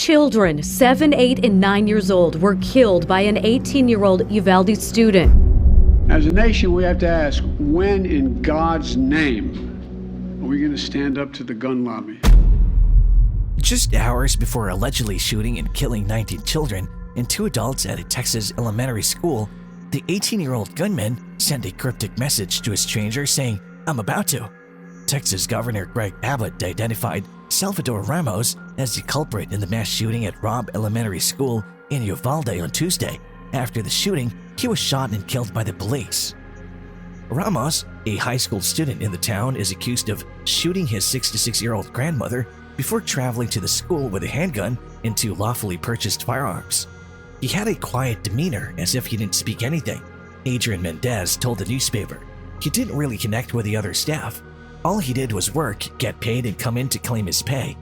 children, 7, 8, and 9 years old, were killed by an 18-year-old Uvalde student. As a nation, we have to ask, when in God's name are we going to stand up to the gun lobby? Just hours before allegedly shooting and killing 19 children and 2 adults at a Texas elementary school, the 18-year-old gunman sent a cryptic message to a stranger saying, "I'm about to." Texas Governor Greg Abbott identified Salvador Ramos as the culprit in the mass shooting at Robb Elementary School in Uvalde on Tuesday. After the shooting, he was shot and killed by the police. Ramos, a high school student in the town, is accused of shooting his 66-year-old grandmother before traveling to the school with a handgun and 2 lawfully purchased firearms. He had a quiet demeanor, as if he didn't speak anything, Adrian Mendes told the newspaper. He didn't really connect with the other staff. All he did was work, get paid, and come in to claim his pay.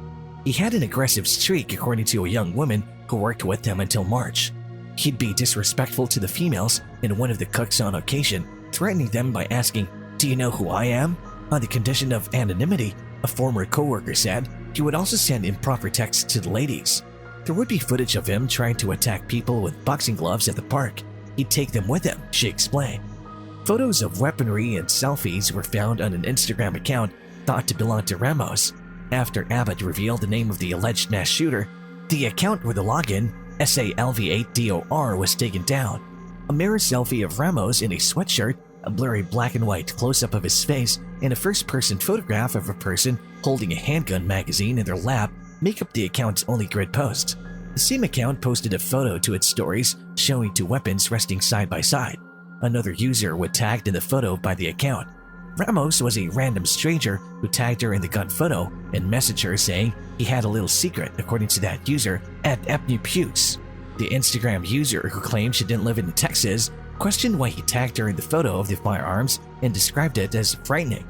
He had an aggressive streak, according to a young woman who worked with him until March. He'd be disrespectful to the females and one of the cooks on occasion, threatening them by asking, "Do you know who I am?" On the condition of anonymity, a former co-worker said he would also send improper texts to the ladies. There would be footage of him trying to attack people with boxing gloves at the park. He'd take them with him, she explained. Photos of weaponry and selfies were found on an Instagram account thought to belong to Ramos. After Abbott revealed the name of the alleged mass shooter, the account with the login, SALV8DOR, was taken down. A mirror selfie of Ramos in a sweatshirt, a blurry black and white close-up of his face, and a first-person photograph of a person holding a handgun magazine in their lap make up the account's only grid post. The same account posted a photo to its stories showing 2 weapons resting side by side. Another user was tagged in the photo by the account. Ramos was a random stranger who tagged her in the gun photo and messaged her saying he had a little secret, according to that user, at @Epnewpukes. The Instagram user, who claimed she didn't live in Texas, questioned why he tagged her in the photo of the firearms and described it as frightening.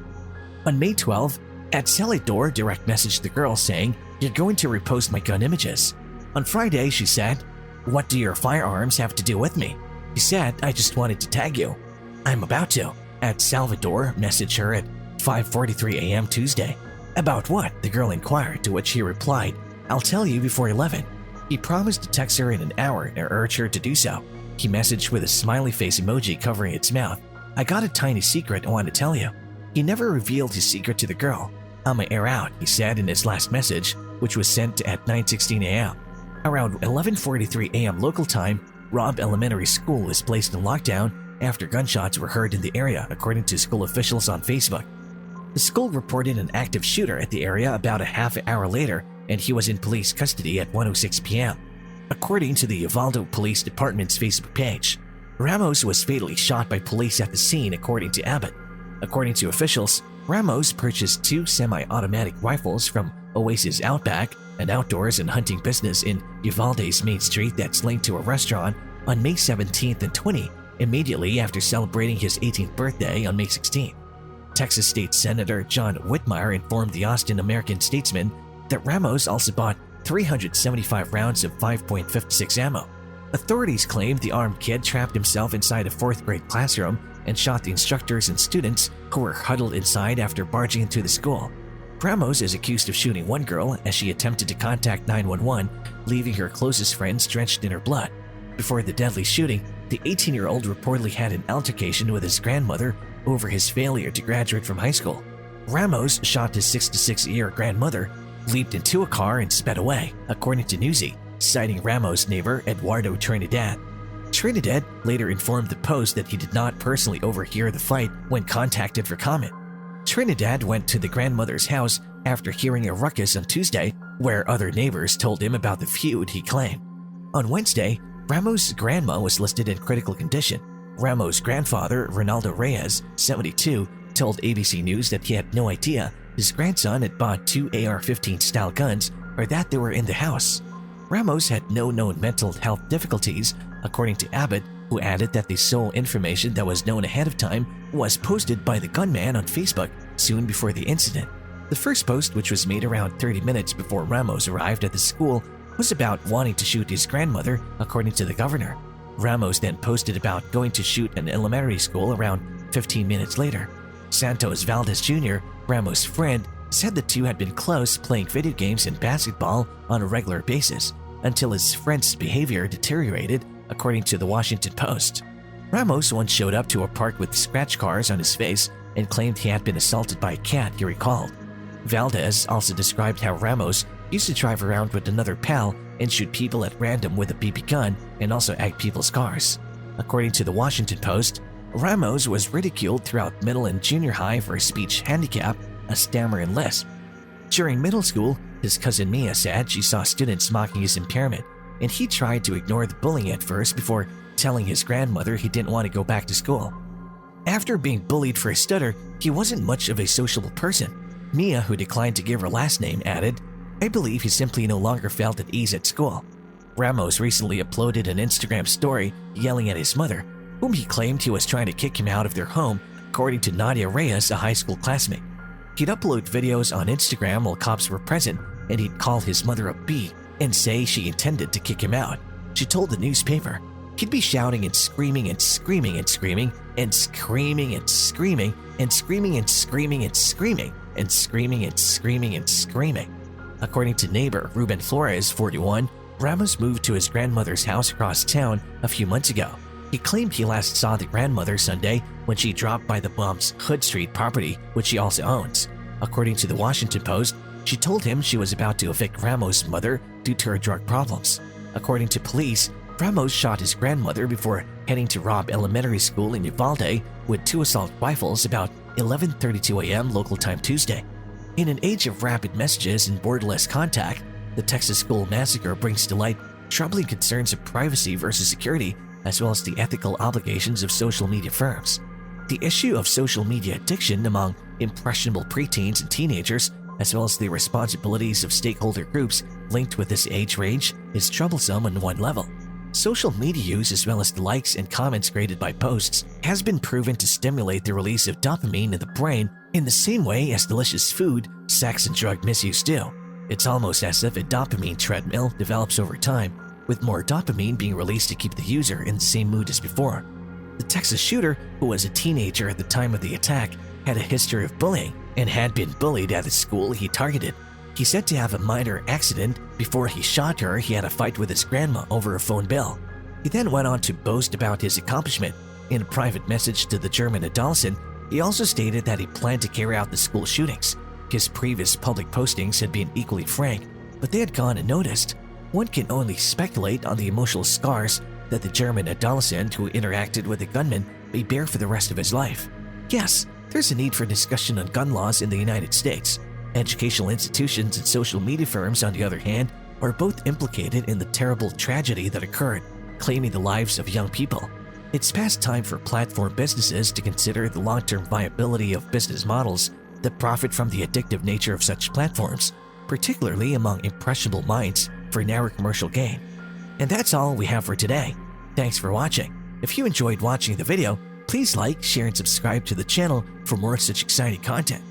On May 12, @Salidor direct messaged the girl saying, "You're going to repost my gun images." On Friday, she said, "What do your firearms have to do with me?" He said, "I just wanted to tag you." "I'm about to." @Salvador messaged her at 5:43 a.m. Tuesday. "About what?" the girl inquired, to which he replied, "I'll tell you before 11. He promised to text her in an hour and urged her to do so. He messaged with a smiley face emoji covering its mouth. "I got a tiny secret I want to tell you." He never revealed his secret to the girl. "I'ma air out," he said in his last message, which was sent at 9:16 a.m. Around 11:43 a.m. local time, Robb Elementary School was placed in lockdown after gunshots were heard in the area, according to school officials on Facebook. The school reported an active shooter at the area about a half hour later, and he was in police custody at 1:06 p.m. According to the Uvalde Police Department's Facebook page, Ramos was fatally shot by police at the scene, according to Abbott. According to officials, Ramos purchased 2 semi-automatic rifles from Oasis Outback, an outdoors and hunting business in Uvalde's main street that's linked to a restaurant, on May 17th and 20, immediately after celebrating his 18th birthday on May 16th. Texas State Senator John Whitmire informed the Austin American-Statesman that Ramos also bought 375 rounds of 5.56 ammo. Authorities claimed the armed kid trapped himself inside a 4th-grade classroom and shot the instructors and students who were huddled inside after barging into the school. Ramos is accused of shooting one girl as she attempted to contact 911, leaving her closest friends drenched in her blood. Before the deadly shooting, the 18-year-old reportedly had an altercation with his grandmother over his failure to graduate from high school. Ramos shot his 66-year grandmother, leaped into a car, and sped away, according to Newsy, citing Ramos' neighbor Eduardo Trinidad. Trinidad later informed the Post that he did not personally overhear the fight when contacted for comment. Trinidad went to the grandmother's house after hearing a ruckus on Tuesday, where other neighbors told him about the feud he claimed. On Wednesday, Ramos' grandma was listed in critical condition. Ramos' grandfather, Ronaldo Reyes, 72, told ABC News that he had no idea his grandson had bought 2 AR-15-style guns or that they were in the house. Ramos had no known mental health difficulties, according to Abbott, who added that the sole information that was known ahead of time was posted by the gunman on Facebook soon before the incident. The first post, which was made around 30 minutes before Ramos arrived at the school, was about wanting to shoot his grandmother, according to the governor. Ramos then posted about going to shoot an elementary school around 15 minutes later. Santos Valdez Jr., Ramos' friend, said the two had been close, playing video games and basketball on a regular basis. until his friend's behavior deteriorated, according to the Washington Post. Ramos once showed up to a park with scratch scars on his face and claimed he had been assaulted by a cat, he recalled. Valdez also described how Ramos used to drive around with another pal and shoot people at random with a BB gun and also egg people's cars. According to the Washington Post, Ramos was ridiculed throughout middle and junior high for a speech handicap, a stammer and lisp. During middle school, his cousin Mia said she saw students mocking his impairment, and he tried to ignore the bullying at first before telling his grandmother he didn't want to go back to school. After being bullied for his stutter, he wasn't much of a sociable person. Mia, who declined to give her last name, added, "I believe he simply no longer felt at ease at school." Ramos recently uploaded an Instagram story yelling at his mother, whom he claimed he was trying to kick him out of their home, according to Nadia Reyes, a high school classmate. He'd upload videos on Instagram while cops were present, and he'd call his mother a B and say she intended to kick him out. She told the newspaper. He'd be shouting and screaming and screaming and screaming and screaming and screaming and screaming and screaming and screaming and screaming and screaming and screaming. According to neighbor Ruben Flores, 41, Ramos moved to his grandmother's house across town a few months ago. He claimed he last saw the grandmother Sunday when she dropped by the mom's Hood Street property, which she also owns. According to the Washington Post, she told him she was about to evict Ramos' mother due to her drug problems. According to police, Ramos shot his grandmother before heading to Robb Elementary School in Uvalde with 2 assault rifles about 11:32 a.m. local time Tuesday. In an age of rapid messages and borderless contact, the Texas school massacre brings to light troubling concerns of privacy versus security, as well as the ethical obligations of social media firms. The issue of social media addiction among impressionable preteens and teenagers, as well as the responsibilities of stakeholder groups linked with this age range, is troublesome on one level. Social media use, as well as the likes and comments created by posts, has been proven to stimulate the release of dopamine in the brain in the same way as delicious food, sex, and drug misuse do. It's almost as if a dopamine treadmill develops over time, with more dopamine being released to keep the user in the same mood as before. The Texas shooter, who was a teenager at the time of the attack, had a history of bullying and had been bullied at the school he targeted. He's said to have a minor accident. Before he shot her, he had a fight with his grandma over a phone bill. He then went on to boast about his accomplishment. In a private message to the German adolescent, he also stated that he planned to carry out the school shootings. His previous public postings had been equally frank, but they had gone unnoticed. One can only speculate on the emotional scars that the German adolescent who interacted with the gunman may bear for the rest of his life. Yes, there's a need for discussion on gun laws in the United States. Educational institutions and social media firms, on the other hand, are both implicated in the terrible tragedy that occurred, claiming the lives of young people. It's past time for platform businesses to consider the long-term viability of business models that profit from the addictive nature of such platforms, particularly among impressionable minds for narrow commercial gain. And that's all we have for today. Thanks for watching. If you enjoyed watching the video, please like, share, and subscribe to the channel for more such exciting content.